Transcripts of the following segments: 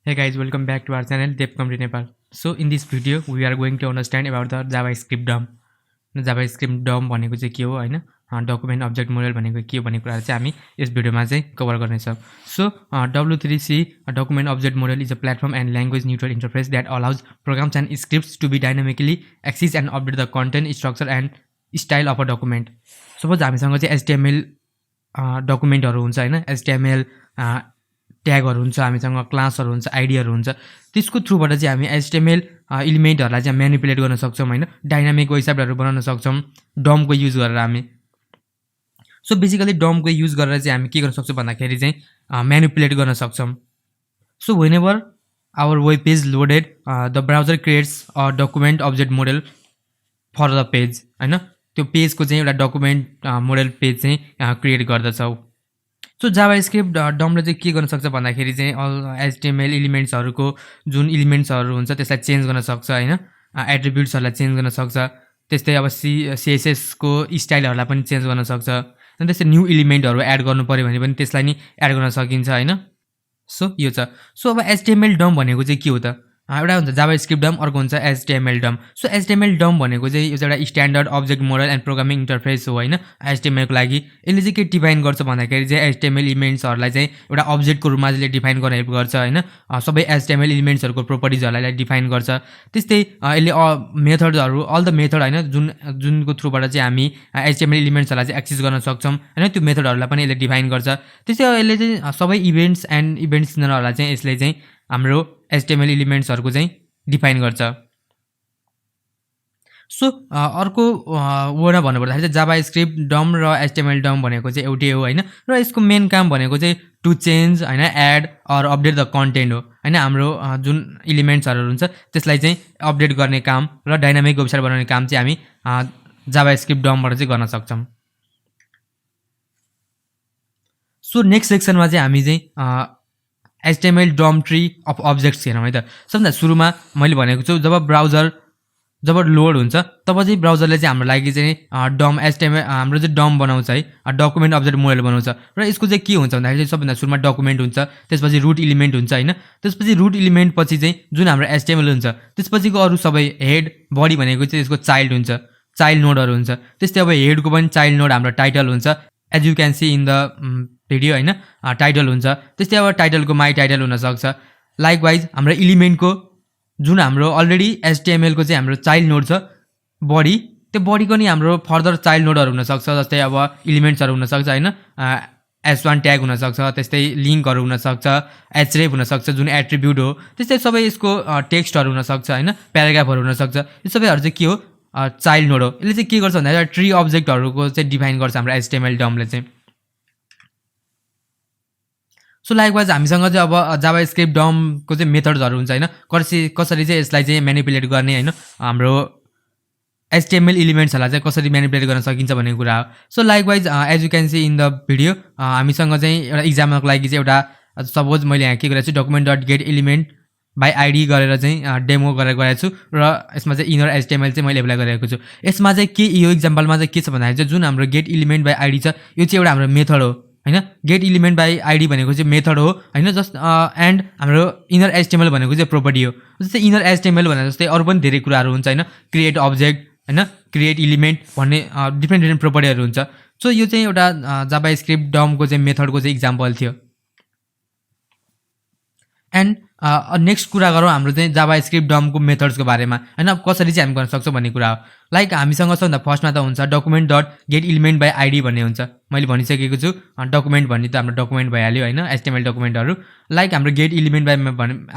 Hey guys, welcome back to our channel Community Nepal. So in this video we are going to understand about the JavaScript DOM. JavaScript DOM भनेको चाहिँ के हो हैन, document object model भनेको के हो भन्ने कुरा चाहिँ हामी यस भिडियोमा चाहिँ कभर गर्नेछौं. So W3C document object model is a platform and language neutral interface that allows programs and scripts to be dynamically access and update the content, structure and style of a document. Suppose हामीसँग चाहिँ HTML डकुमेन्टहरु हुन्छ हैन, HTML ट्यागहरु हुन्छ, हामीसँग क्लासहरु हुन्छ, आइडीहरु हुन्छ. त्यसको थ्रुबाट चाहिँ हामी HTML एलिमेन्टहरुलाई चाहिँ म्यानिपुलेट गर्न सक्छौं हैन, डायनामिक वेबसाइटहरु बनाउन सक्छौं DOM को युज गरेर हामी. सो बेसिकली DOM को युज गरेर चाहिँ हामी के गर्न सक्छौं भन्दाखेरि चाहिँ म्यानिपुलेट गर्न सक्छौं. So whenever our web page loaded, the browser creates a document object model for the page हैन. त्यो पेजको चाहिँ एउटा डकुमेन्ट मोडल पेज चाहिँ क्रिएट गर्दछौ. सो JavaScript DOM ले चाहिँ के गर्न सक्छ भन्दाखेरि चाहिँ HTML एलिमेन्ट्सहरुको जुन एलिमेन्ट्सहरु हुन्छ त्यसलाई चेन्ज गर्न सक्छ हैन, एट्रिब्युट्सहरुलाई चेन्ज गर्न सक्छ. त्यस्तै अब CSS को स्टाइलहरुलाई पनि चेन्ज गर्न सक्छ. अनि त्यसै न्यू एलिमेन्टहरु एड गर्नु पर्यो भने पनि त्यसलाई नि एड गर्न सकिन्छ हैन. सो यो छ. सो अब HTML DOM भनेको चाहिँ के हो त? एउटा हुन्छ JavaScript DOM, अर्को हुन्छ HTML DOM. So HTML DOM भनेको चाहिँ यो चाहिँ एउटा standard object model and programming interface हो हैन, HTML को लागि. यसले चाहिँ के डिफाइन गर्छ भन्दाखेरि चाहिँ HTML एलिमेन्ट्सहरुलाई चाहिँ एउटा अब्जेक्टको रूपमा चाहिँ डिफाइन गर्न हेल्प गर्छ हैन. सबै HTML एलिमेन्ट्सहरुको प्रोपर्टिजहरुलाई डिफाइन गर्छ. त्यस्तै यसले मेथडहरु अल द मेथड हैन जुनको थ्रुबाट चाहिँ हामी HTML एलिमेन्ट्सहरुलाई चाहिँ एक्सेस गर्न सक्छौं हैन, त्यो मेथडहरुलाई पनि यसले डिफाइन गर्छ. त्यस्तै यसले चाहिँ सबै इभेन्ट्स एन्ड इभेन्ट सिग्नलहरुलाई चाहिँ यसले चाहिँ हाम्रो HTML एलिमेन्ट्सहरुको चाहिँ डिफाइन गर्छ. सो अर्को वर्ड भन्नुपर्दाखेरि चाहिँ JavaScript DOM र HTML DOM भनेको चाहिँ एउटै हो हैन, र यसको मेन काम भनेको चाहिँ टु चेन्ज हैन, add or update the content हो हैन. हाम्रो जुन एलिमेन्ट्सहरु हुन्छ त्यसलाई चाहिँ अपडेट गर्ने काम र डायनामिक वेबसाइट बनाउने काम चाहिँ हामी JavaScript DOM बाट चाहिँ गर्न सक्छौं. सो नेक्स्ट सेक्सनमा चाहिँ हामी चाहिँ HTML DOM tree of objects हेरौँ है त. सबभन्दा सुरुमा मैले भनेको छु जब ब्राउजर लोड हुन्छ तब चाहिँ ब्राउजरले चाहिँ हाम्रो लागि चाहिँ DOM HTML हाम्रो चाहिँ DOM बनाउँछ है, डकुमेन्ट अब्जेक्ट मोडल बनाउँछ. र यसको चाहिँ के हुन्छ भन्दाखेरि चाहिँ सबभन्दा सुरुमा डकुमेन्ट हुन्छ, त्यसपछि रुट एलिमेन्ट हुन्छ हैन, त्यसपछि रुट एलिमेन्ट पछि चाहिँ जुन हाम्रो HTML हुन्छ त्यसपछिको अरु सबै हेड बडी भनेको चाहिँ यसको चाइल्ड हुन्छ, चाइल्ड नोडहरु हुन्छ. त्यस्तै अब हेडको पनि चाइल्ड नोड हाम्रो टाइटल हुन्छ, as you can see in the video हैन, टाइटल हुन्छ. त्यस्तै अब टाइटलको माई टाइटल हुन सक्छ. लाइकवाइज हाम्रो एलिमेन्टको जुन हाम्रो अलरेडी HTML को चाहिँ हाम्रो चाइल्ड नोड छ बडी, त्यो बडीको नि हाम्रो फर्दर चाइल्ड नोडहरु हुन सक्छ. जस्तै अब एलिमेन्ट्सहरु हुन सक्छ हैन, S1 ट्याग हुन सक्छ, त्यस्तै लिंकहरु हुन सक्छ, href हुन सक्छ जुन एट्रिब्युट हो. त्यस्तै सबै यसको टेक्स्टहरु हुन सक्छ हैन, प्याराग्राफहरु हुन सक्छ. यो सबैहरु चाहिँ के हो, चाइल्ड नोड हो. यसले चाहिँ के गर्छ भन्दा ट्री अब्जेक्टहरुको चाहिँ डिफाइन गर्छ हाम्रो HTML DOM ले चाहिँ. सो लाइकवाइज हामीसँग चाहिँ अब JavaScript DOM को चाहिँ मेथड्सहरु हुन्छ हैन, कसरी चाहिँ यसलाई चाहिँ म्यानिपुलेट गर्ने हैन, हाम्रो HTML एलिमेन्ट्सहरुलाई चाहिँ कसरी म्यानिपुलेट गर्न सकिन्छ भन्ने कुरा हो. So likewise as you can see in the video हामीसँग चाहिँ एउटा एक्जाम्पलको लागि चाहिँ एउटा सपोज मैले यहाँ के गरेको छु document.get element by id गरेर चाहिँ डेमो गरेर गएको छु र यसमा चाहिँ इनर HTML चाहिँ मैले एप्लाई गरेको छु. यसमा चाहिँ के यो एक्जाम्पलमा चाहिँ के छ भन्दाखेरि चाहिँ जुन हाम्रो get element by id छ यो चाहिँ एउटा हाम्रो मेथड हो हैन. गेट एलिमेन्ट बाइ आइडी भनेको चाहिँ मेथड हो हैन, जस्ट एन्ड हाम्रो इनर HTML भनेको चाहिँ प्रोपर्टी हो. जस्तै इनर HTML भनेर जस्तै अरु पनि धेरै कुराहरु हुन्छ हैन, क्रिएट अब्जेक्ट हैन, क्रिएट एलिमेन्ट भन्ने डिफरेन्ट प्रोपर्टीहरु हुन्छ. सो यो चाहिँ एउटा JavaScript DOM को चाहिँ मेथडको चाहिँ एक्जाम्पल थियो. एन्ड नेक्स्ट कुरा गरौँ हाम्रो चाहिँ JavaScript DOM को मेथड्सको बारेमा हैन, कसरी चाहिँ हामी गर्न सक्छौं भन्ने कुरा हो. लाइक हामीसँग छ भन्दा फर्स्टमा त हुन्छ document.get element by id भन्ने हुन्छ. मैले भनिसकेको छु डकुमेन्ट भन्ने त हाम्रो डकुमेन्ट भइहाल्यो हैन, HTML डकुमेन्टहरु. लाइक हाम्रो get element by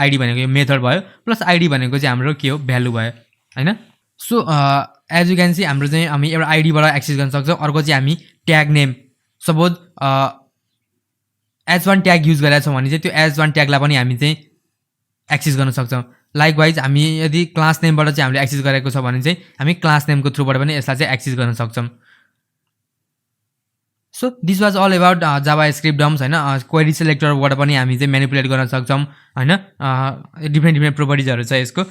id भनेको यो मेथड भयो, प्लस id भनेको चाहिँ हाम्रो के हो, भ्यालु भयो हैन. So as you can see हाम्रो चाहिँ हामी एउटा आइडी बाट एक्सेस गर्न सक्छौं. अर्को चाहिँ हामी tag name, suppose S1 tag use गरेका छौं भने चाहिँ त्यो S1 ट्यागलाई पनि हामी चाहिँ एक्सेस गर्न सक्छौं. लाइकवाइज हामी यदि क्लास नेमबाट चाहिँ हामीले एक्सेस गरेको छ भने चाहिँ हामी क्लास नेमको थ्रुबाट पनि यसलाई चाहिँ एक्सेस गर्न सक्छौं. So this was all about JavaScript DOMs हैन. क्वेरी सेलेक्टरबाट पनि हामी चाहिँ म्यानिपुलेट गर्न सक्छौं हैन, डिफरेन्ट प्रोपर्टिजहरु छ यसको.